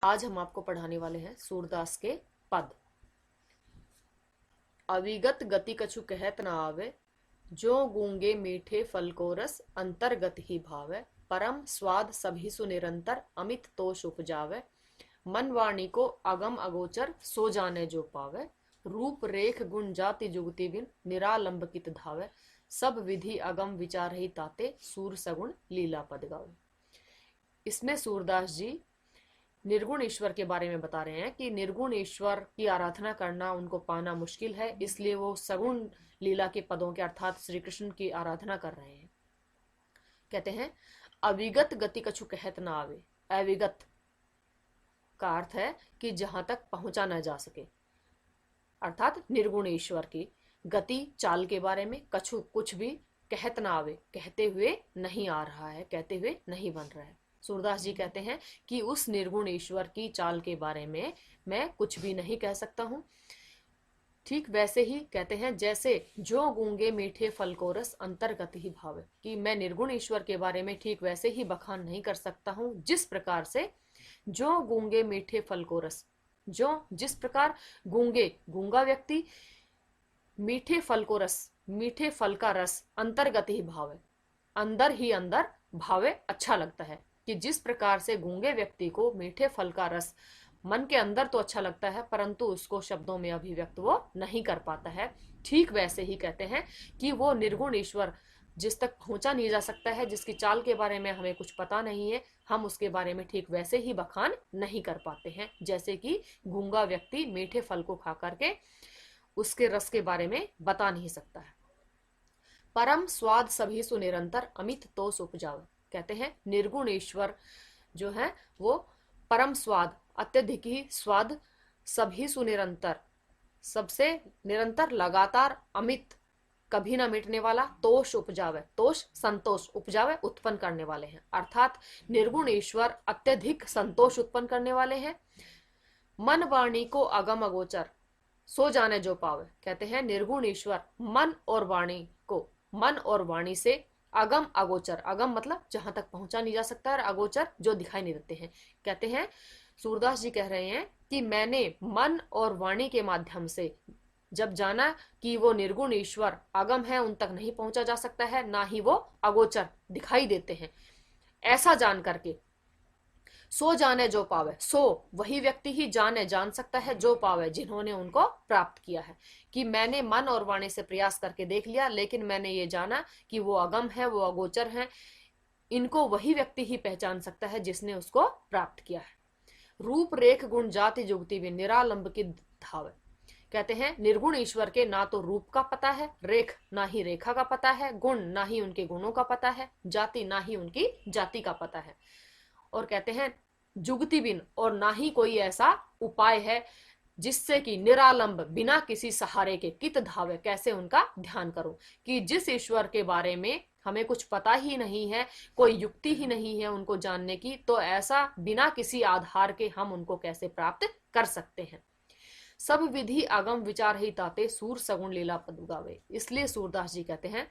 आज हम आपको पढ़ाने वाले हैं सूरदास के पद। अविगत गति कछु कहत न आवे, जो गूंगे मीठे फल को रस अंतर्गत ही भावे। परम स्वाद सभी सु निरंतर अमित तोष उपजावे। मन वाणी को अगम अगोचर सो जाने जो पावे। रूप रेख गुण जाति जुगति बिन निरालंब धावे। सब विधि अगम विचार ही ताते, सूर सगुण लीला पद गावे। इसमें सूरदास जी निर्गुण ईश्वर के बारे में बता रहे हैं कि निर्गुण ईश्वर की आराधना करना उनको पाना मुश्किल है, इसलिए वो सगुण लीला के पदों के अर्थात श्री कृष्ण की आराधना कर रहे हैं। कहते हैं अविगत गति कछु कहत ना आवे। अविगत का अर्थ है कि जहां तक पहुंचा न जा सके, अर्थात निर्गुण ईश्वर की गति चाल के बारे में कछु कुछ भी कहत ना आवे, कहते हुए नहीं आ रहा है, कहते हुए नहीं बन रहा है। सूरदास जी कहते हैं कि उस निर्गुण ईश्वर की चाल के बारे में मैं कुछ भी नहीं कह सकता हूं। ठीक वैसे ही कहते हैं जैसे जो गूंगे मीठे फल को रस अंतर्गत ही भावे, कि मैं निर्गुण ईश्वर के बारे में ठीक वैसे ही बखान नहीं कर सकता हूं जिस प्रकार से जो गूंगे मीठे फल को रस, जो जिस प्रकार गूंगे गूंगा व्यक्ति मीठे फल को रस, मीठे फल का रस अंतर्गत ही भावे, अंदर ही अंदर भावे अच्छा लगता है, कि जिस प्रकार से गूंगे व्यक्ति को मीठे फल का रस मन के अंदर तो अच्छा लगता है परंतु उसको शब्दों में अभिव्यक्त वो नहीं कर पाता है, ठीक वैसे ही कहते हैं कि वो निर्गुण ईश्वर जिस तक पहुंचा नहीं जा सकता है, जिसकी चाल के बारे में हमें कुछ पता नहीं है, हम उसके बारे में ठीक वैसे ही बखान नहीं कर पाते हैं जैसे कि गूंगा व्यक्ति मीठे फल को खा करके उसके रस के बारे में बता नहीं सकता है। परम स्वाद सभी सु निरंतर अमित तोष उपजावे। कहते हैं निर्गुण ईश्वर जो है वो परम स्वाद, अत्यधिक ही स्वाद, सभी सुनिरंतर, सबसे निरंतर, लगातार, अमित, कभी ना मिटने वाला, तोष उपजावे, तोष संतोष, उपजावे उत्पन्न करने वाले हैं, अर्थात निर्गुण ईश्वर अत्यधिक संतोष उत्पन्न करने वाले हैं। मन वाणी को अगम अगोचर सो जाने जो पावे। कहते हैं निर्गुण ईश्वर मन और वाणी को, मन और वाणी से अगम अगोचर, अगम मतलब जहां तक पहुंचा नहीं जा सकता है, अगोचर जो दिखाई नहीं देते हैं। कहते हैं सूरदास जी कह रहे हैं कि मैंने मन और वाणी के माध्यम से जब जाना कि वो निर्गुण ईश्वर अगम है, उन तक नहीं पहुंचा जा सकता है, ना ही वो अगोचर दिखाई देते हैं, ऐसा जान करके सो जाने जो पावे, सो वही व्यक्ति ही जाने जान सकता है जो पावे जिन्होंने उनको प्राप्त किया है, कि मैंने मन और वाणी से प्रयास करके देख लिया लेकिन मैंने ये जाना कि वो अगम है, वो अगोचर है, इनको वही व्यक्ति ही पहचान सकता है जिसने उसको प्राप्त किया है। रूप रेख गुण जाति जुगति भी निरालंब की धावे। कहते हैं निर्गुण ईश्वर के ना तो रूप का पता है, रेख ना ही रेखा का पता है, गुण ना ही उनके गुणों का पता है, जाति ना ही उनकी जाति का पता है, और कहते हैं जुगति बिन, और ना ही कोई ऐसा उपाय है जिससे कि निरालंब बिना किसी सहारे के कित धावे, कैसे उनका ध्यान करूं, कि जिस ईश्वर के बारे में हमें कुछ पता ही नहीं है, कोई युक्ति ही नहीं है उनको जानने की, तो ऐसा बिना किसी आधार के हम उनको कैसे प्राप्त कर सकते हैं। सब विधि अगम विचार ही ताते, सूर सगुण लीला पद गावे। इसलिए सूरदास जी कहते हैं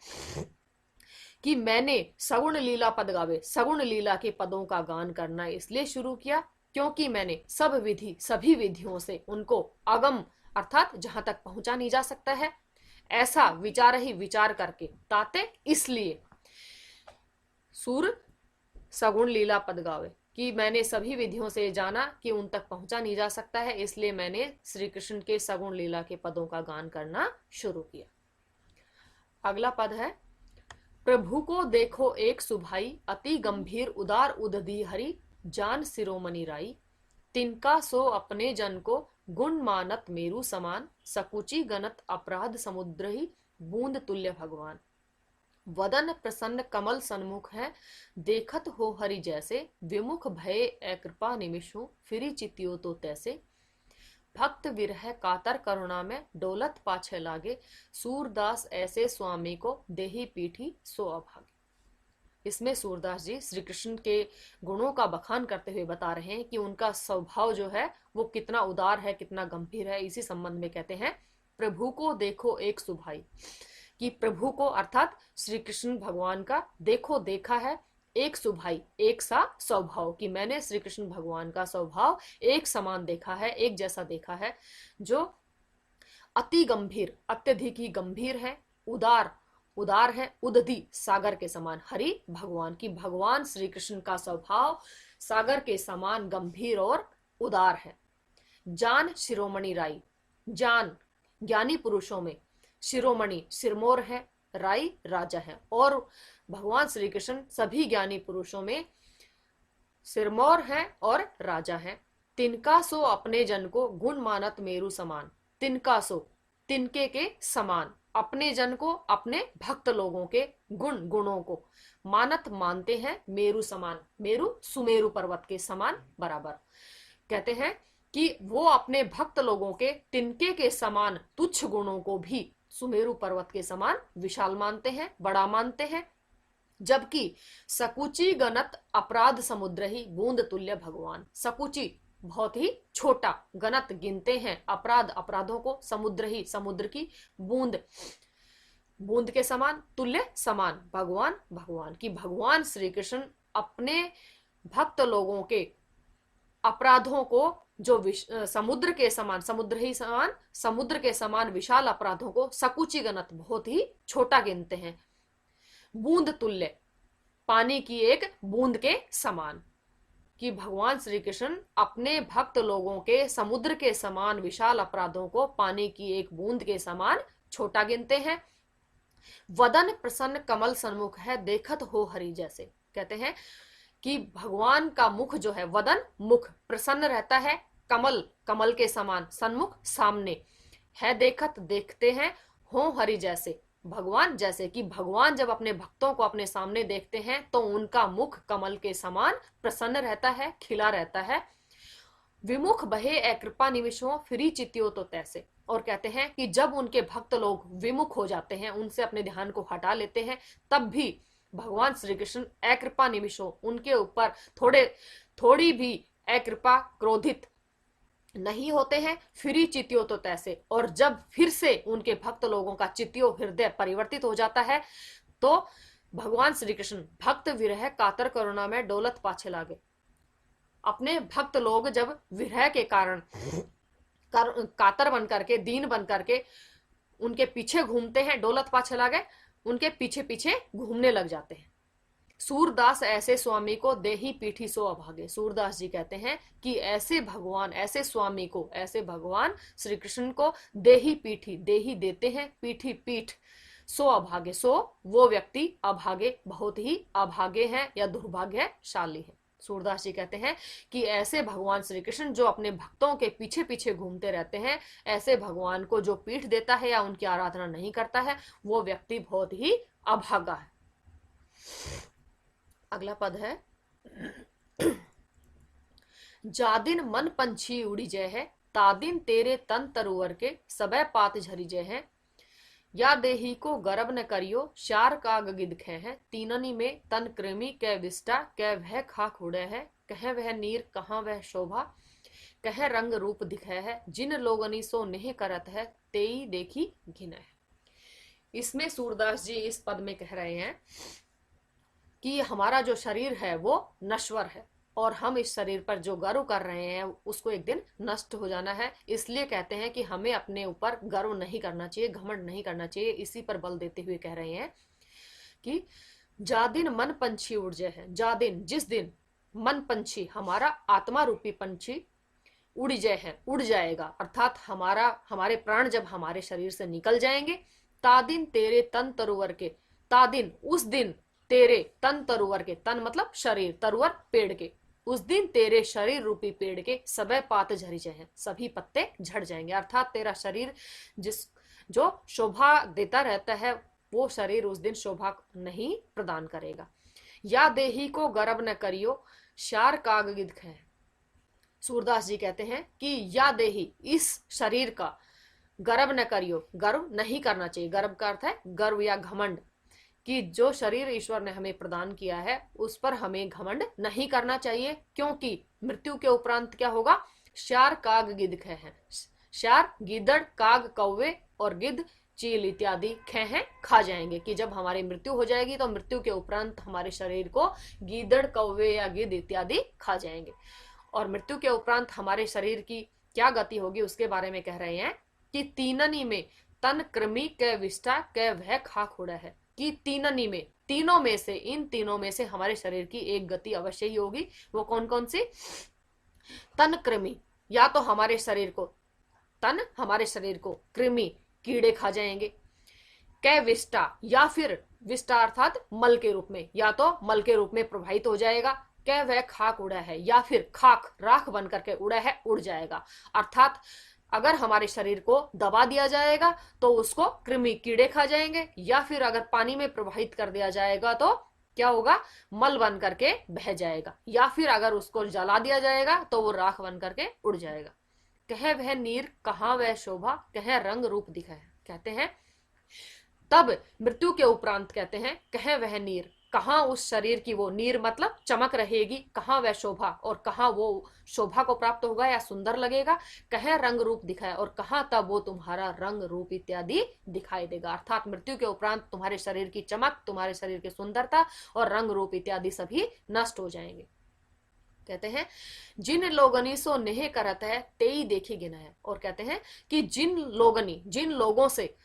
कि मैंने सगुण लीला पद गावे, सगुण लीला के पदों का गान करना इसलिए शुरू किया क्योंकि मैंने सब विधि, सभी विधियों से उनको अगम अर्थात जहां तक पहुंचा नहीं जा सकता है ऐसा विचार ही विचार करके, ताते इसलिए सूर सगुण लीला पद गावे, कि मैंने सभी विधियों से जाना कि उन तक पहुंचा नहीं जा सकता है, इसलिए मैंने श्री कृष्ण के सगुण लीला के पदों का गान करना शुरू किया। अगला पद है प्रभु को देखो एक सुभाई, अति गंभीर उदार उदधी हरि, जान सिरोमणि राई। तिनका सो अपने जन को गुण मानत मेरु समान, सकुचि गणत अपराध समुद्र ही, बूंद तुल्य भगवान। वदन प्रसन्न कमल सन्मुख है, देखत हो हरि जैसे, विमुख भय कृपा निमिषु, फिरी चितियो तो तैसे। भक्त विरह कातर करुणा में, डोलत पाछे लागे, सूरदास ऐसे स्वामी को, देही पीठी सो अभागे। इसमें सूरदास जी श्री कृष्ण के गुणों का बखान करते हुए बता रहे हैं कि उनका स्वभाव जो है वो कितना उदार है, कितना गंभीर है। इसी संबंध में कहते हैं प्रभु को देखो एक सुभाई, कि प्रभु को अर्थात श्री कृष्ण भगवान का देखो देखा है एक सुभाई, एक सा स्वभाव, कि मैंने श्री कृष्ण भगवान का स्वभाव एक समान देखा है, एक जैसा देखा है, जो अति गंभीर, अत्यधिक ही गंभीर है, उदार, उदार है, उदधि सागर के समान। हरि भगवान, की भगवान श्री कृष्ण का स्वभाव सागर के समान गंभीर और उदार है। जान शिरोमणि राई, जान ज्ञानी पुरुषों में, शिरोमणि सिरमौर है, राई राजा है, और भगवान श्री कृष्ण सभी ज्ञानी पुरुषों में सिरमौर है और राजा है। तिनका सो अपने जन को गुण मानत मेरु समान, तिनका सो, तिनके के समान, अपने जन को, अपने भक्त लोगों के गुण, गुणों को, मानत मानते हैं, मेरु समान, मेरु सुमेरु पर्वत के समान बराबर। कहते हैं कि वो अपने भक्त लोगों के तिनके के समान तुच्छ गुणों को भी सुमेरु पर्वत के समान विशाल मानते हैं, बड़ा मानते हैं। जबकि सकुची गणत अपराध समुद्र ही बूंद तुल्य भगवान, सकुची बहुत ही छोटा, गणत गिनते हैं, अपराध अपराधों को, समुद्र ही समुद्र की बूंद, बूंद के समान, तुल्य समान भगवान, भगवान की भगवान श्री कृष्ण अपने भक्त लोगों के अपराधों को, जो समुद्र के समान, समुद्र ही समान, समुद्र के समान विशाल अपराधों को सकुची गणत बहुत ही छोटा गिनते हैं, बूंद तुल्य, पानी की एक बूंद के समान, कि भगवान श्री कृष्ण अपने भक्त लोगों के समुद्र के समान विशाल अपराधों को पानी की एक बूंद के समान छोटा गिनते हैं। वदन प्रसन्न कमल सन्मुख है, देखत हो हरि जैसे। कहते हैं कि भगवान का मुख जो है, वदन मुख, प्रसन्न रहता है, कमल, कमल के समान, सन्मुख सामने है, देखत देखते हैं, हो हरि जैसे, भगवान जैसे, कि भगवान जब अपने भक्तों को अपने सामने देखते हैं तो उनका मुख कमल के समान प्रसन्न रहता है, खिला रहता है। विमुख बहे ए कृपा निमिषों फिरी चित्यो तो तैसे। और कहते हैं कि जब उनके भक्त लोग विमुख हो जाते हैं, उनसे अपने ध्यान को हटा लेते हैं, तब भी भगवान श्री कृष्ण अकृपा निमिषों, उनके ऊपर थोड़ी भी अकृपा, क्रोधित नहीं होते हैं। फिरी चित्यो तो तैसे, और जब फिर से उनके भक्त लोगों का चित्यो, हृदय परिवर्तित हो जाता है, तो भगवान श्री कृष्ण भक्त विरह कातर करुणा में डोलत पाछे लागे। अपने भक्त लोग जब विरह के कारण कातर बन करके, दीन बन करके उनके पीछे घूमते हैं, डोलत पाछे लागे, उनके पीछे पीछे घूमने लग जाते हैं। सूरदास ऐसे स्वामी को देही पीठी सो अभागे। सूरदास जी कहते हैं कि ऐसे भगवान, ऐसे स्वामी को, ऐसे भगवान श्री कृष्ण को देही पीठी, देही देते हैं, पीठी पीठ, सो अभागे, सो वो व्यक्ति अभागे, बहुत ही अभागे हैं या दुर्भाग्यशाली है। सूरदास जी कहते हैं कि ऐसे भगवान श्री कृष्ण जो अपने भक्तों के पीछे पीछे घूमते रहते हैं, ऐसे भगवान को जो पीठ देता है या उनकी आराधना नहीं करता है, वो व्यक्ति बहुत ही अभागा है। अगला पद है, जादिन मन पंछी उड़ी जय है, तादिन तेरे तन तरुवर के सबे पात झरी जय है। या देही को गर्भ न करियो, शार काग गिद खे है, तीननी में तन कृमि कै विष्टा, कै वह खाक उड़े है, कह वह नीर कहाँ वह शोभा, कह रंग रूप दिखे है, जिन लोगनी सो नेह करत है, तेई देखी घिन है। इसमें सूरदास जी इस पद में कह रहे हैं कि हमारा जो शरीर है वो नश्वर है, और हम इस शरीर पर जो गर्व कर रहे हैं उसको एक दिन नष्ट हो जाना है। इसलिए कहते हैं कि हमें अपने ऊपर गर्व नहीं करना चाहिए, घमंड नहीं करना चाहिए। इसी पर बल देते हुए कह रहे हैं कि जादिन मन पंछी उड़ जाए है, जादिन जिस दिन मन पंछी, हमारा आत्मा रूपी पंछी उड़ जाए है, उड़ जाएगा, अर्थात हमारे प्राण जब हमारे शरीर से निकल जाएंगे, तादिन तेरे तन तरुवर के, तादिन उस दिन, तेरे तन तरुवर के, तन मतलब शरीर, तरुवर पेड़ के, उस दिन तेरे शरीर रूपी पेड़ के सबे पात झरी जाए, सभी पत्ते झड़ जाएंगे। अर्थात तेरा शरीर जो शोभा देता रहता है, वो शरीर उस दिन शोभा नहीं प्रदान करेगा। या देही को गर्भ न करियो, शार काग गिद खे। सूरदास जी कहते हैं कि या देही, इस शरीर का गर्व न करियो, गर्व नहीं करना चाहिए। गर्व का अर्थ है गर्व या घमंड, कि जो शरीर ईश्वर ने हमें प्रदान किया है उस पर हमें घमंड नहीं करना चाहिए, क्योंकि मृत्यु के उपरांत क्या होगा, शार काग गिद्ध है। शार गीदड़, काग कौवे और गिद्ध चील इत्यादि खे हैं खा जाएंगे। कि जब हमारी मृत्यु हो जाएगी तो मृत्यु के उपरांत हमारे शरीर को गीदड़, कौवे या गिद्ध इत्यादि खा जाएंगे। और मृत्यु के उपरांत हमारे शरीर की क्या गति होगी उसके बारे में कह रहे हैं कि तीननी में तन कृमि कै विष्ठा कै वह खाक उड़ा है। कि तीननी में, तीनों में से, इन तीनों में से हमारे शरीर की एक गति अवश्य ही होगी। वो कौन कौन सी? तन कृमि, या तो हमारे शरीर को तन, हमारे शरीर को कृमि कीड़े खा जाएंगे। कै विष्टा, या फिर विष्टा अर्थात मल के रूप में, या तो मल के रूप में प्रभावित हो जाएगा। कै वह खाक उड़ा है, या फिर खाक राख बन करके उड़ा है, उड़ जाएगा। अर्थात अगर हमारे शरीर को दबा दिया जाएगा तो उसको कृमि कीड़े खा जाएंगे, या फिर अगर पानी में प्रवाहित कर दिया जाएगा तो क्या होगा? मल बन करके बह जाएगा, या फिर अगर उसको जला दिया जाएगा तो वो राख बन करके उड़ जाएगा। कह वह नीर कहाँ वह शोभा, कह रंग रूप दिखा है। कहते हैं तब मृत्यु के उपरांत कहते हैं कह वह नीर, कहाँ उस शरीर की वो नीर मतलब चमक रहेगी, कहाँ वह शोभा, और कहाँ वो शोभा को प्राप्त होगा या सुंदर लगेगा। कह रंग रूप दिखाए, और कहाँ तब वो तुम्हारा रंग रूप इत्यादि दिखाई देगा। अर्थात मृत्यु के उपरांत तुम्हारे शरीर की चमक, तुम्हारे शरीर की सुंदरता और रंग रूप इत्यादि सभी नष्ट हो जाएंगे। कहते हैं जिन लोगनी सो नेह करत है तेई देखी गिना है। और कहते हैं कि जिन लोगनी, जिन लोगों से,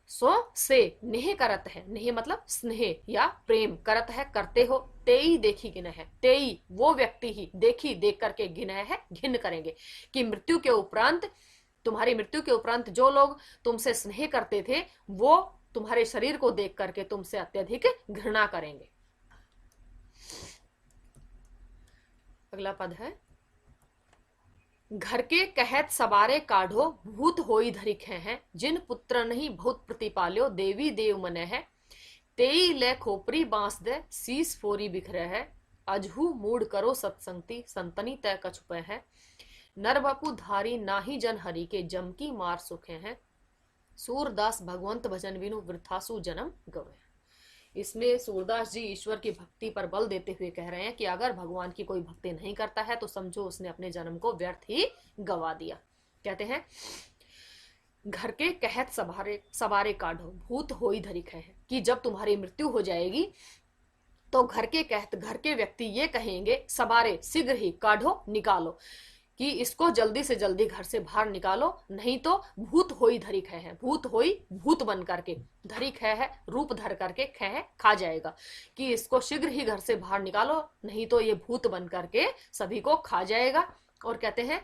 सो से नेह करत है, नेह मतलब स्नेह या प्रेम, करत है करते हो, तेई देखी गिना है। तेई वो व्यक्ति ही, देखी देख करके, गिना है घिन करेंगे। कि मृत्यु के उपरांत, तुम्हारी मृत्यु के उपरांत जो लोग तुमसे स्नेह करते थे वो तुम्हारे शरीर को देख करके तुमसे अत्यधिक घृणा करेंगे। अगला पद है घर के कहत सवारे काढ़ो भूत होई धरिक हैं, जिन पुत्र नहीं बहुत प्रतिपाल्यो देवी देव मने है। तेई ले खोपरी बांस दे शीस फोरी बिखरे है, अजहू मूड करो सत्संगति संतनी तय कछुपे है। नर बपु धारी नाही जन हरि के जम की मार सुखे हैं, सूरदास भगवंत भजन बिनु वृथासु जन्म गवे। इसमें सूरदास जी ईश्वर की भक्ति पर बल देते हुए कह रहे हैं कि अगर भगवान की कोई भक्ति नहीं करता है तो समझो उसने अपने जन्म को व्यर्थ ही गवा दिया। कहते हैं घर के कहत सवारे काढ़ो भूत होई धरिक है। कि जब तुम्हारी मृत्यु हो जाएगी तो घर के कहत, घर के व्यक्ति ये कहेंगे सवारे, शीघ्र ही, काढ़ो निकालो, कि इसको जल्दी से जल्दी घर से बाहर निकालो, नहीं तो भूत होई धरिक है। भूत होई भूत बन करके, धरिक है रूप धर करके, है खा जाएगा। कि इसको शीघ्र ही घर से बाहर निकालो, नहीं तो ये भूत बन करके सभी को खा जाएगा। और कहते हैं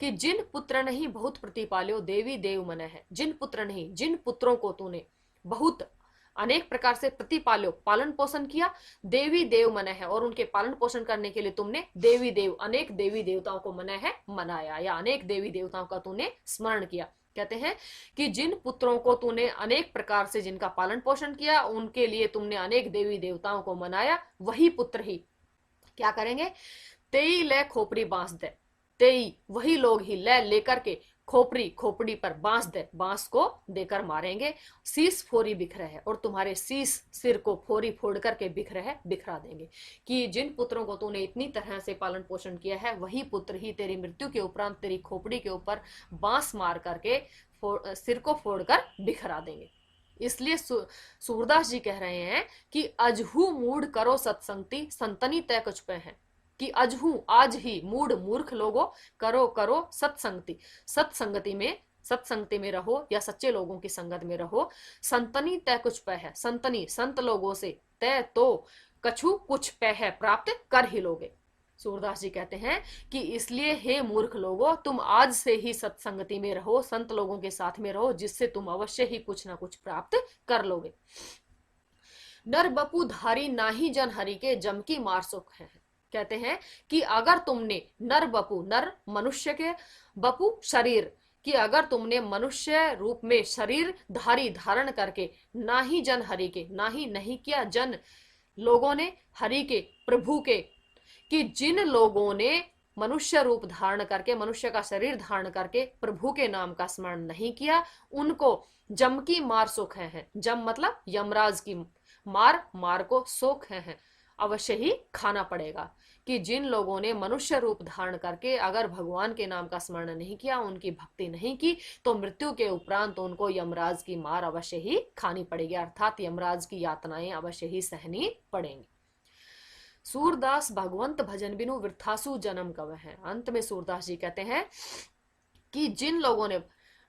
कि जिन पुत्र नहीं बहुत प्रतिपाल्यो देवी देव मन है। जिन पुत्र नहीं, जिन पुत्रों को तूने बहुत अनेक प्रकार से प्रतिपाल्यो, पालन पोषण किया, देवी देव मना है, और उनके पालन पोषण करने के लिए तुमने देवी देव, अनेक देवी देवताओं को मना है, मनाया, या अनेक देवी देवताओं का तूने स्मरण किया। कहते हैं कि जिन पुत्रों को तूने अनेक प्रकार से जिनका पालन पोषण किया, उनके लिए तुमने अनेक देवी देवताओं को मनाया, वही पुत्र ही क्या करेंगे? तेई ले खोपरी बांस दे, तेई वही लोग ही ले लेकर के खोपरी, खोपड़ी पर बांस दे, बांस को देकर मारेंगे। शीस फोरी बिखरे है, और तुम्हारे शीस, सिर को फोरी फोड़ करके बिखरे है, बिखरा देंगे। कि जिन पुत्रों को तूने इतनी तरह से पालन पोषण किया है, वही पुत्र ही तेरी मृत्यु के उपरांत तेरी खोपड़ी के ऊपर बांस मार करके सिर को फोड़कर बिखरा देंगे। इसलिए सूरदास जी कह रहे हैं कि अजहू मूड करो सत्संगति संतनी तय कुछ पे है। कि अजहू आज ही, मूड मूर्ख लोगों, करो करो सत्संगति, सत्संगति में रहो या सच्चे लोगों की संगत में रहो। संतनी तय कुछ पे है, संतनी संत लोगों से, तय तो कछु कुछ पे है, प्राप्त कर ही लोगे। सूरदास जी कहते हैं कि इसलिए हे मूर्ख लोगों, तुम आज से ही सत्संगति में रहो, संत लोगों के साथ में रहो, जिससे तुम अवश्य ही कुछ ना कुछ प्राप्त कर लोगे। नर बपू धारी नाही जन हरि के जम की मार सुख है। कहते हैं कि अगर तुमने नर बपू, नर मनुष्य के, बपू शरीर, कि अगर तुमने मनुष्य रूप में शरीर धारण करके ना ही जन हरि के, ना ही नहीं किया जन लोगों ने हरि के, प्रभु के, कि जिन लोगों ने मनुष्य रूप धारण करके, मनुष्य का शरीर धारण करके प्रभु के नाम का स्मरण नहीं किया, उनको जम की मार सुख है। जम मतलब यमराज की, मार, मार को सुख है, अवश्य ही खाना पड़ेगा। कि जिन लोगों ने मनुष्य रूप धारण करके अगर भगवान के नाम का स्मरण नहीं किया, उनकी भक्ति नहीं की, तो मृत्यु के उपरांत उनको यमराज की मार अवश्य ही खानी पड़ेगी, अर्थात यमराज की यातनाएं अवश्य ही सहनी पड़ेंगी। सूरदास भगवंत भजन बिनु वृथासु जन्म कव है। अंत में सूरदास जी कहते हैं कि जिन लोगों ने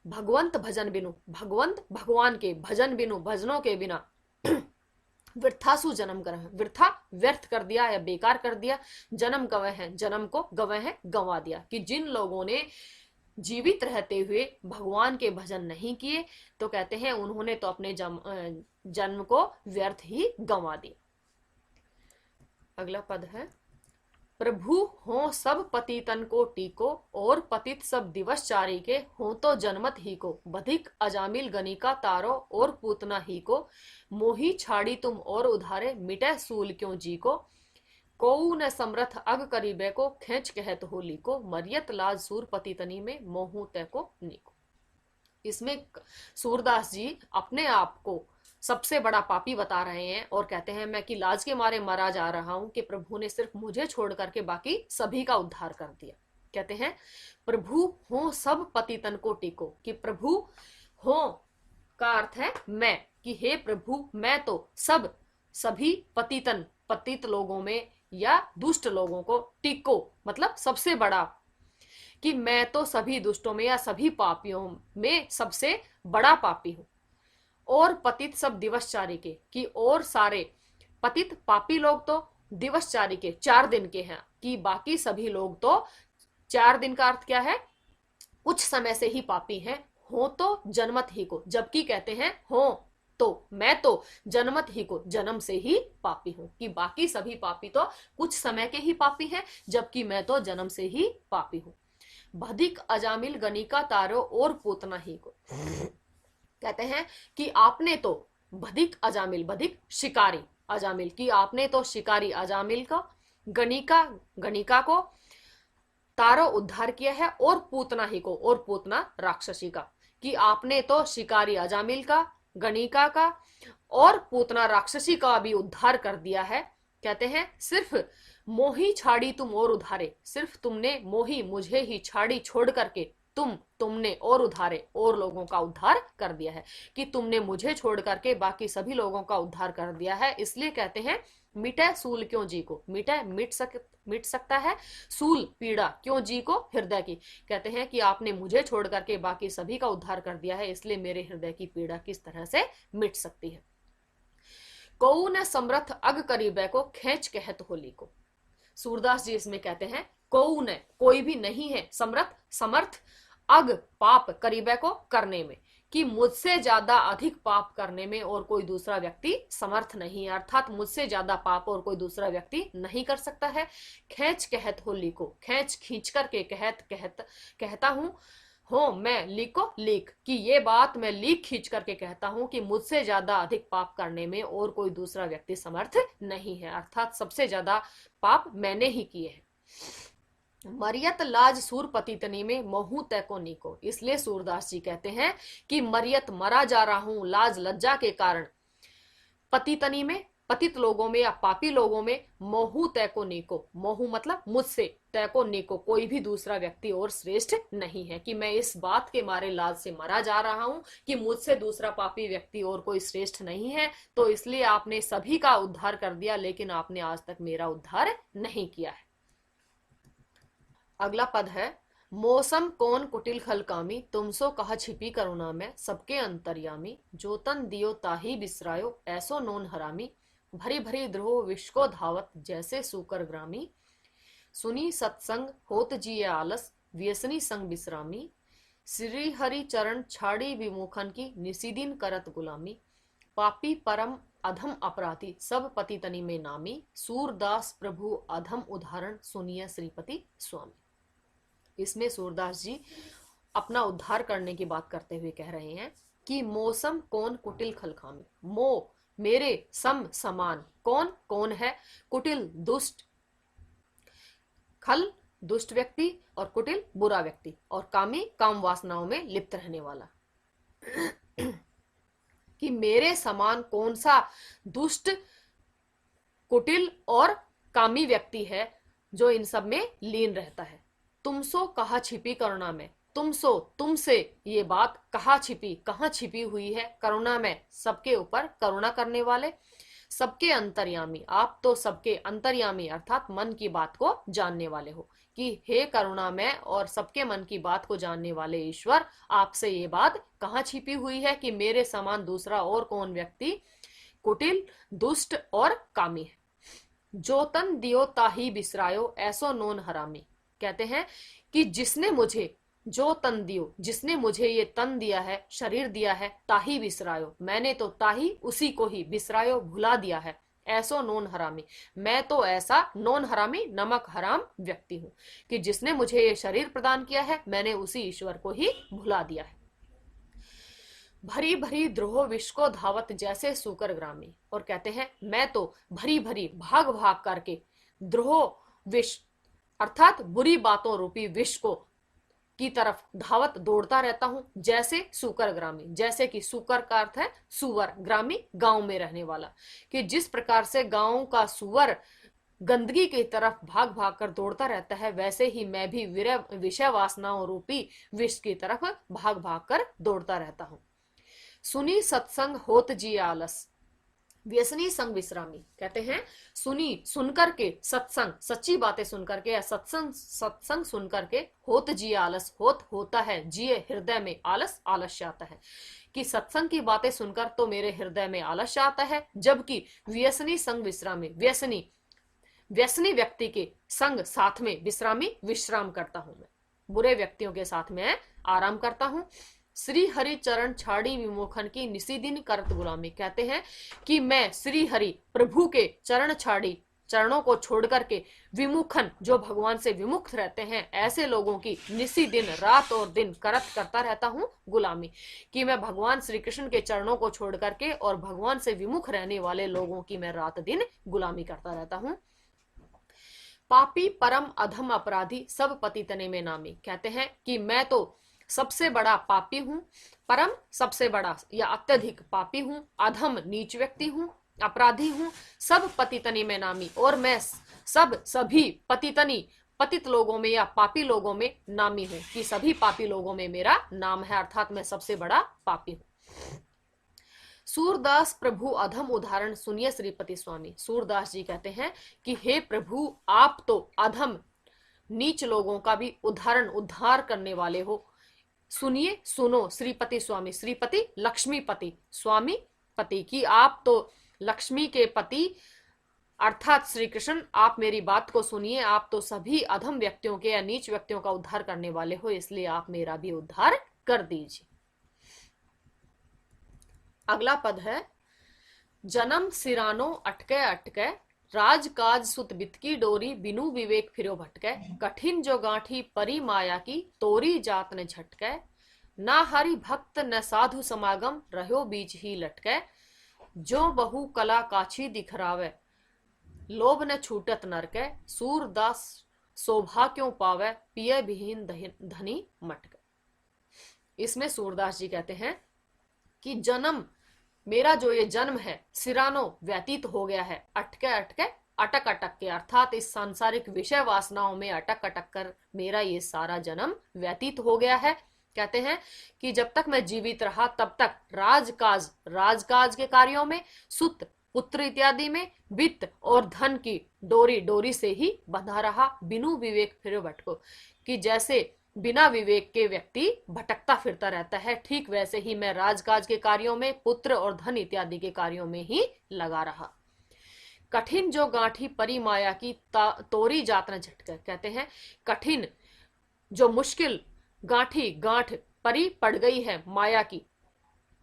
भगवंत भजन बिनु, भगवंत भगवान के भजन बिनु, भजनों के बिना वृथासु जन्म कर, वृथा व्यर्थ कर दिया या बेकार कर दिया, जन्म गवे हैं, जन्म को गवे हैं, गंवा दिया। कि जिन लोगों ने जीवित रहते हुए भगवान के भजन नहीं किए, तो कहते हैं उन्होंने तो अपने जन्म को व्यर्थ ही गंवा दिया। अगला पद है, प्रभु हो सब पतितन को टीको, और पतित सब दिवस चारी के, हो तो जन्मत ही को, बधिक अजामिल गनिका तारो, और पूतना ही को, मोही छाड़ी तुम और उधारे, मिटे सूल क्यों जी को, कोऊ न समरथ अग करीबे को, खेच कहत होली को, मरियत लाज सूर पतितनी में, मोहू तय को नीको। इसमें सूरदास जी अपने आप को सबसे बड़ा पापी बता रहे हैं और कहते हैं मैं कि लाज के मारे मरा जा रहा हूं कि प्रभु ने सिर्फ मुझे छोड़ करके बाकी सभी का उद्धार कर दिया। कहते हैं प्रभु हो सब पतितन को टीको, कि प्रभु हो का अर्थ है मैं, कि हे प्रभु मैं तो सब सभी पतितन, पतित लोगों में या दुष्ट लोगों को, टीको मतलब सबसे बड़ा, कि मैं तो सभी दुष्टों में या सभी पापियों में सबसे बड़ा पापी हूं। और पतित सब दिवसचारी के, कि और सारे पतित पापी लोग तो दिवसचारी के 4 दिन के हैं, कि बाकी सभी लोग तो 4 दिन का अर्थ क्या है, कुछ समय से ही पापी हैं। हो तो जन्मत ही को, जबकि कहते हैं हो तो मैं तो जन्मत ही को, जन्म से ही पापी हूं, कि बाकी सभी पापी तो कुछ समय के ही पापी हैं, जबकि मैं तो जन्म से ही पापी हूं। बधिक अजामिल गनिका तारो, और पूतना ही को, कहते हैं कि आपने तो बधिक अजामिल, बधिक शिकारी, अजामिल की आपने तो शिकारी अजामिल का, गणिका गणिका को, तारो उद्धार किया है, और पूतना ही को, और पूतना राक्षसी का, कि आपने तो शिकारी अजामिल का, गणिका का और पूतना राक्षसी का भी उद्धार कर दिया है। कहते हैं सिर्फ मोही छाड़ी तुम और उधारे, सिर्फ तुमने मोही मुझे ही छाड़ी छोड़ करके तुमने और उधारे और लोगों का उद्धार कर दिया है, कि तुमने मुझे छोड़ करके बाकी सभी लोगों का उद्धार कर दिया है। इसलिए कहते हैं मिटे सूल क्यों जी को, मिटे मिट सकता है, सूल पीड़ा क्यों जी को, हृदय की। कहते हैं कि आपने मुझे छोड़ करके बाकी सभी का उद्धार कर दिया है, इसलिए मेरे हृदय की पीड़ा किस तरह से मिट सकती है। कौ न समर्थ अग करीबे को, खेच कहत होली को। सूरदास जी इसमें कहते हैं कौ न, कोई भी नहीं है, समर्थ समर्थ, अग पाप करीबे को करने में, कि मुझसे ज्यादा अधिक पाप करने में और कोई दूसरा व्यक्ति समर्थ नहीं है, अर्थात मुझसे ज्यादा पाप और कोई दूसरा व्यक्ति नहीं कर सकता है। खेच कहत होली को, खेच खींच करके, कहता हूं, हो मैं लिखो लीक, कि ये बात मैं लीक खींच करके कहता हूं कि मुझसे ज्यादा अधिक पाप करने में और कोई दूसरा व्यक्ति समर्थ नहीं है, अर्थात सबसे ज्यादा पाप मैंने ही किए हैं। मरियत लाज सूर पतितनी में, महू तय को नीको। इसलिए सूरदास जी कहते हैं कि मरियत मरा जा रहा हूं लाज लज्जा के कारण, पतितनी में पतित लोगों में या पापी लोगों में, मोहू तय को नीको, मोहू मतलब मुझसे, तय को नीको कोई भी दूसरा व्यक्ति और श्रेष्ठ नहीं है, कि मैं इस बात के मारे लाज से मरा जा रहा हूं कि मुझसे दूसरा पापी व्यक्ति और कोई श्रेष्ठ नहीं है। तो इसलिए आपने सभी का उद्धार कर दिया, लेकिन आपने आज तक मेरा उद्धार नहीं किया है। अगला पद है, मौसम कौन कुटिल खल कामी, तुमसो कहा छिपी करुणा में, सबके अंतर्यामी, जो तन दियो ताही बिसरायो, ऐसो नोन हरामी, भरी भरी द्रोह विष को धावत, जैसे सूकर ग्रामी, सुनी सत्संग होत जिये आलस, व्यसनी संग बिश्रामी, श्री हरि चरण छाड़ी विमुखन की, निशिदिन करत गुलामी, पापी परम अधम अपराधी, सब पतितनी में नामी, सूरदास प्रभु अधम उदाहरण, सुनिए श्रीपति स्वामी। इसमें सूरदास जी अपना उद्धार करने की बात करते हुए कह रहे हैं कि मौसम कौन कुटिल खलखामी, मो मेरे सम समान, कौन कौन है, कुटिल दुष्ट, खल दुष्ट व्यक्ति और कुटिल बुरा व्यक्ति, और कामी काम वासनाओं में लिप्त रहने वाला, कि मेरे समान कौन सा दुष्ट कुटिल और कामी व्यक्ति है जो इन सब में लीन रहता है। तुमसो कहाँ छिपी करुणा में, तुमसो तुमसे ये बात कहाँ छिपी हुई है करुणा में, सबके ऊपर करुणा करने वाले, सबके अंतर्यामी, आप तो सबके अंतर्यामी अर्थात मन की बात को जानने वाले हो। कि हे करुणा में और सबके मन की बात को जानने वाले ईश्वर, आपसे ये बात कहाँ छिपी हुई है कि मेरे समान दूसरा और कौन व्यक्ति कुटिल, दुष्ट और कामी है। जो तन दियो ताही बिसरायो, ऐसो नोन हरामी। कहते हैं कि जिसने मुझे, जो तन दियो, जिसने मुझे ये तन दिया है, शरीर दिया है, ताही बिसरायो, मैंने तो ताही उसी को ही, बिसरायो भुला दिया है, ऐसो नोन हरामी, मैं तो ऐसा नोन हरामी नमक हराम व्यक्ति हूं कि जिसने मुझे ये शरीर प्रदान किया है, मैंने उसी ईश्वर को ही भुला दिया है। भरी भरी द्रोह विष को धावत जैसे सूकर ग्रामी। और कहते हैं मैं तो भरी भरी भाग भाग करके द्रोह विष अर्थात बुरी बातों रूपी विष को की तरफ धावत दौड़ता रहता हूं, जैसे सूकर ग्रामी, जैसे कि सूकर का अर्थ है सुअर, ग्रामी गांव में रहने वाला, कि जिस प्रकार से गांव का सुअर गंदगी की तरफ भाग भाग कर दौड़ता रहता है, वैसे ही मैं भी विषय वासनाओं रूपी विष की तरफ भाग भाग कर दौड़ता रहता हूं। सुनी सत्संग होत जी आलस, व्यसनी संग विश्रामी। कहते हैं सुनी सुनकर के, सत्संग सच्ची बातें सुनकर के या सत्संग सुनकर के, होत जी आलस, होता है जिए हृदय में आलस, आलस्य आता है कि सत्संग की बातें सुनकर तो मेरे हृदय में आलस्य आता है, जबकि व्यसनी संग विश्रामी, व्यसनी व्यक्ति के संग साथ में विश्रामी विश्राम करता हूं, मैं बुरे व्यक्तियों के साथ में आराम करता हूं। श्री हरि चरण छाड़ी विमुखन की निसी दिन करत गुलामी। कहते हैं कि मैं श्री हरि प्रभु के चरण छाड़ी, चरणों को छोड़ करके विमुखन जो भगवान से विमुक्त रहते हैं, ऐसे लोगों की निसी दिन रात और दिन करता रहता हूं गुलामी, कि मैं भगवान श्री कृष्ण के चरणों को छोड़ करके और भगवान से विमुख रहने वाले लोगों की मैं रात दिन गुलामी करता रहता हूं। पापी परम अधम अपराधी सब पति तने में नामी। कहते हैं कि मैं तो सबसे बड़ा पापी हूं, परम सबसे बड़ा या अत्यधिक पापी हूं, अधम नीच व्यक्ति हूं, अपराधी हूं, सब पतितनी में नामी, और मैं सभी पतित लोगों में या पापी लोगों में नामी हूं, कि सभी पापी लोगों में मेरा नाम है, अर्थात मैं सबसे बड़ा पापी हूं। सूरदास प्रभु अधम उदाहरण सुनिए श्रीपति स्वामी। सूरदास जी कहते हैं कि हे प्रभु, आप तो अधम नीच लोगों का भी उद्धार करने वाले हो, सुनिए सुनो श्रीपति स्वामी, श्रीपति लक्ष्मीपति, स्वामी पति, की आप तो लक्ष्मी के पति अर्थात श्री कृष्ण, आप मेरी बात को सुनिए, आप तो सभी अधम व्यक्तियों के या नीच व्यक्तियों का उद्धार करने वाले हो, इसलिए आप मेरा भी उद्धार कर दीजिए। अगला पद है, जन्म सिरानो अटके अटके, राजकाज सुत बित की डोरी, बिनु विवेक फिरो भटके, कठिन जो गांठी परी माया की, तोरी जात न झटके, ना हरि भक्त न साधु समागम, रहो बीच ही लटके, जो बहु कला काछी दिखरावे, लोभ न छूटत नरके, सूरदास शोभा क्यों पावे, पिय विहीन धनी मटके। इसमें सूरदास जी कहते हैं कि जन्म, मेरा जो ये जन्म है, सिरानो व्यतीत हो गया है, अटके अटके, अटक अटक के, अर्थात इस सांसारिक विषय वासनाओं में अटक अटक कर मेरा ये सारा जन्म व्यतीत हो गया है। कहते हैं कि जब तक मैं जीवित रहा तब तक राजकाज के कार्यों में, सुत पुत्र इत्यादि में, वित्त और धन की डोरी से ही बंधा रहा, बिनु विवेक फिर भटको, कि जैसे बिना विवेक के व्यक्ति भटकता फिरता रहता है, ठीक वैसे ही मैं राजकाज के कार्यों में, पुत्र और धन इत्यादि के कार्यों में ही लगा रहा। कठिन जो गांठी परी माया की, तोरी जात न झटके। कहते हैं कठिन जो मुश्किल गांठ परी पड़ गई है माया की,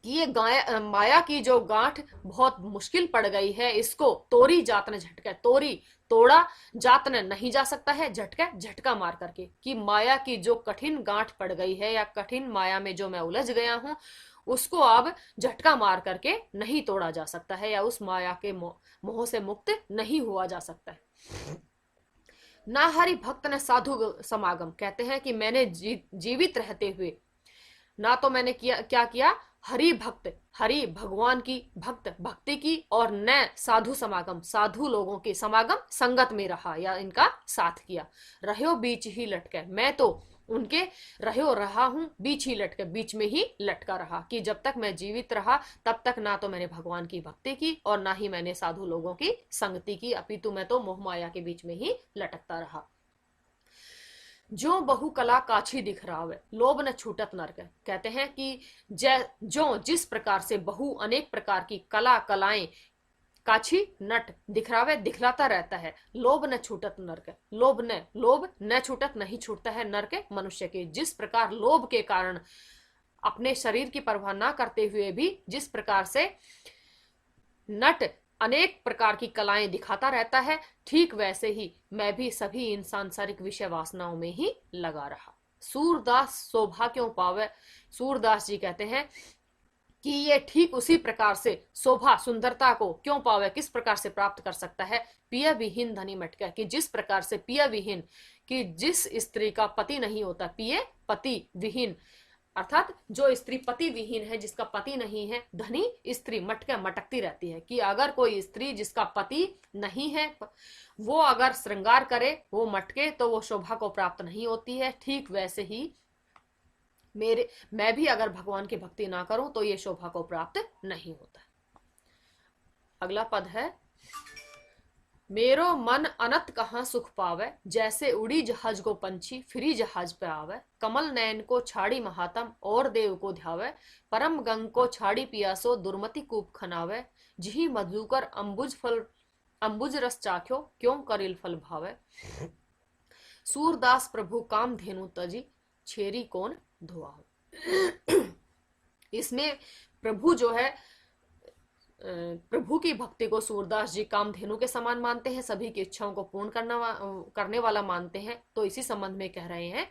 कि ये माया की जो गांठ बहुत मुश्किल पड़ गई है, इसको तोरी जात न झटके, तोरी तोड़ा जात न नहीं जा सकता है, झटका मार करके, कि माया की जो कठिन गांठ पड़ गई है या कठिन माया में जो मैं उलझ गया हूं, उसको अब झटका मार करके नहीं तोड़ा जा सकता है, या उस माया के मोह से मुक्त नहीं हुआ जा सकता है। ना हरि भक्त न साधु समागम। कहते हैं कि मैंने जीवित रहते हुए ना तो मैंने क्या किया, हरि भक्त, हरि भगवान की भक्त भक्ति की, और न साधु समागम, साधु लोगों के समागम संगत में रहा या इनका साथ किया। रहो बीच ही लटके, मैं तो उनके रहा हूं बीच ही लटके, बीच में ही लटका रहा, कि जब तक मैं जीवित रहा तब तक ना तो मैंने भगवान की भक्ति की और ना ही मैंने साधु लोगों की संगति की, अपितु मैं तो मोह माया के बीच में ही लटकता रहा। जो बहु कला काछी दिख रहा है, लोभ न छूटत नरक। कहते हैं कि जो जिस प्रकार से बहु अनेक प्रकार की कलाएं काछी नट दिखरावे दिखलाता रहता है, लोभ न छूटत नरक, लोभ न छूटत नहीं छूटता है नरक मनुष्य के। जिस प्रकार लोभ के कारण अपने शरीर की परवाह ना करते हुए भी जिस प्रकार से नट अनेक प्रकार की कलाएं दिखाता रहता है, ठीक वैसे ही मैं भी सभी इन सांसारिक विषय वासनाओं में ही लगा रहा। सूरदास शोभा क्यों पावे, सूरदास जी कहते हैं कि ये ठीक उसी प्रकार से शोभा सुंदरता को क्यों पावे, किस प्रकार से प्राप्त कर सकता है। पिया विहीन धनी मटका, कि जिस प्रकार से पिया विहीन, कि जिस स्त्री का पति नहीं होता, पिए पति विहीन अर्थात जो स्त्री पति विहीन है, जिसका पति नहीं है, धनी स्त्री मटके मटकती रहती है। कि अगर कोई स्त्री जिसका पति नहीं है वो अगर श्रृंगार करे, वो मटके, तो वो शोभा को प्राप्त नहीं होती है। ठीक वैसे ही मैं भी अगर भगवान की भक्ति ना करूं तो ये शोभा को प्राप्त नहीं होता। अगला पद है, मेरो मन अनत कहां सुख पावे, जैसे उड़ी जहाज को पंछी फिरी जहाज पे आवे। कमल नयन को छाड़ी महातम और देव को ध्यावे, परम गंग को छाड़ी पियासो दुर्मति कूप खनावे। जिही मधुकर अंबुज रस चाख्यो, क्यों करिल फल भावे। सूरदास प्रभु काम धेनु तजी, छेरी कौन धोआवे। इसमें प्रभु जो है, प्रभु की भक्ति को सूरदास जी कामधेनु के समान मानते हैं, सभी की इच्छाओं को पूर्ण करने वाला मानते हैं। तो इसी संबंध में कह रहे हैं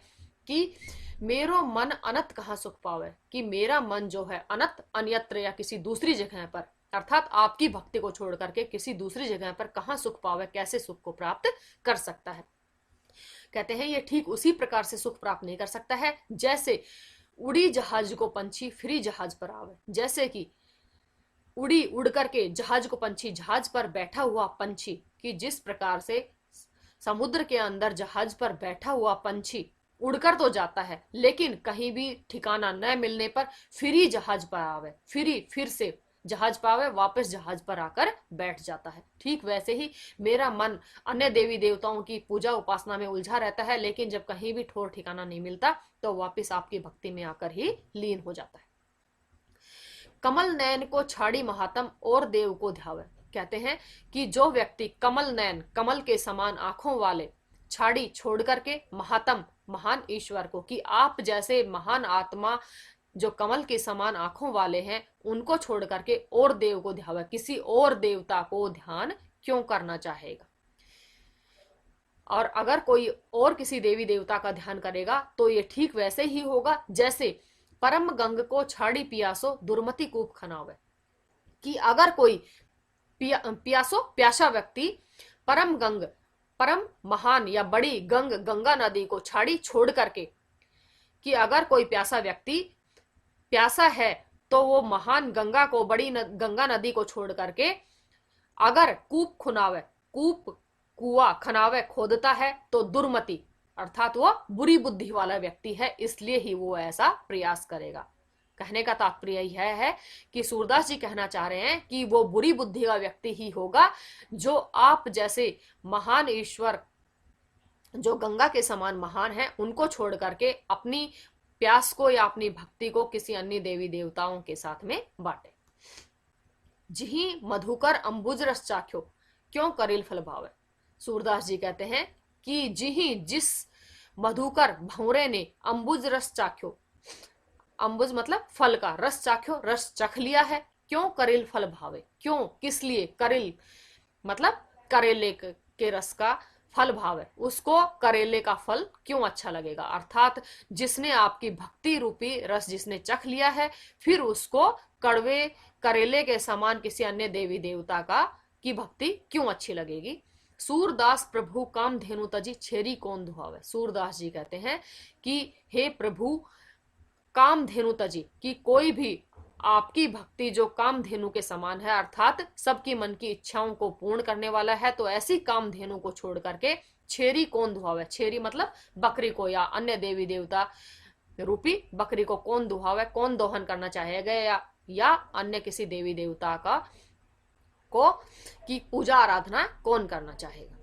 कि मेरो मन अनत कहां सुख पावे, कि मेरा मन जो है अनत अन्यत्र या किसी दूसरी जगह पर, अर्थात आपकी भक्ति को छोड़ करके किसी दूसरी जगह पर कहां सुख पावे, कैसे सुख को प्राप्त कर सकता है। कहते हैं ये ठीक उसी प्रकार से सुख प्राप्त नहीं कर सकता है जैसे उड़ी जहाज को पंछी फिरी जहाज पर आवे। जैसे कि उड़ करके जहाज को पंछी, जहाज पर बैठा हुआ पंछी, कि जिस प्रकार से समुद्र के अंदर जहाज पर बैठा हुआ पंछी उड़कर तो जाता है लेकिन कहीं भी ठिकाना न मिलने पर फिरी जहाज पर आवे, फिर से जहाज पावे, वापस जहाज पर आकर बैठ जाता है। ठीक वैसे ही मेरा मन अन्य देवी देवताओं की पूजा उपासना में उलझा रहता है, लेकिन जब कहीं भी ठोर ठिकाना नहीं मिलता तो वापस आपकी भक्ति में आकर ही लीन हो जाता है। कमल नयन को छाड़ी महात्म और देव को ध्यावे। कहते हैं कि जो व्यक्ति कमल नयन, कमल के समान आंखों वाले, छाड़ी छोड़ करके महात्म महान ईश्वर को, कि आप जैसे महान आत्मा जो कमल के समान आंखों वाले हैं उनको छोड़ करके और देव को ध्यावे, किसी और देवता को ध्यान क्यों करना चाहेगा। और अगर कोई और किसी देवी देवता का ध्यान करेगा तो ये ठीक वैसे ही होगा जैसे परम गंग को छाड़ी पियासो दुर्मति कूप खनावे। कि अगर कोई प्यासा व्यक्ति परम गंग, परम महान या बड़ी गंगा नदी को छाड़ी छोड़ करके, कि अगर कोई प्यासा व्यक्ति प्यासा है तो वो महान गंगा को, बड़ी गंगा नदी को छोड़ करके अगर कूप खुनावे, कुआ खनावे खोदता है तो दुर्मति अर्थात वो बुरी बुद्धि वाला व्यक्ति है, इसलिए ही वो ऐसा प्रयास करेगा। कहने का तात्पर्य यह है कि सूरदास जी कहना चाह रहे हैं कि वो बुरी बुद्धि का व्यक्ति ही होगा जो आप जैसे महान ईश्वर जो गंगा के समान महान है उनको छोड़ करके अपनी प्यास को या अपनी भक्ति को किसी अन्य देवी देवताओं के साथ में बांटे। जिही मधुकर अंबुज रस चाख्यो, क्यों करिल फल भावे। सूरदास जी कहते हैं कि जिस मधुकर भंवरे ने अंबुज रस चाख्यो, अंबुज मतलब फल का, रस चाख्यो रस चख लिया है, क्यों करिल फल भावे, क्यों किस लिए, करिल मतलब करेले के रस का फल भाव है, उसको करेले का फल क्यों अच्छा लगेगा। अर्थात जिसने आपकी भक्ति रूपी रस जिसने चख लिया है फिर उसको कड़वे करेले के समान किसी अन्य देवी देवता का की भक्ति क्यों अच्छी लगेगी। सूरदास प्रभु काम धेनु तजी छेरी कौन धुआवे। सूरदास जी कहते हैं कि हे प्रभु काम धेनु तजी, कि कोई भी आपकी भक्ति जो कामधेनु के समान है, अर्थात सबकी मन की इच्छाओं को पूर्ण करने वाला है, तो ऐसी कामधेनु को छोड़ करके छेरी कौन दुहावे, छेरी मतलब बकरी को या अन्य देवी देवता रूपी बकरी को कौन दुहावे, कौन दोहन करना चाहेगा, या अन्य किसी देवी देवता का को की पूजा आराधना कौन करना चाहेगा।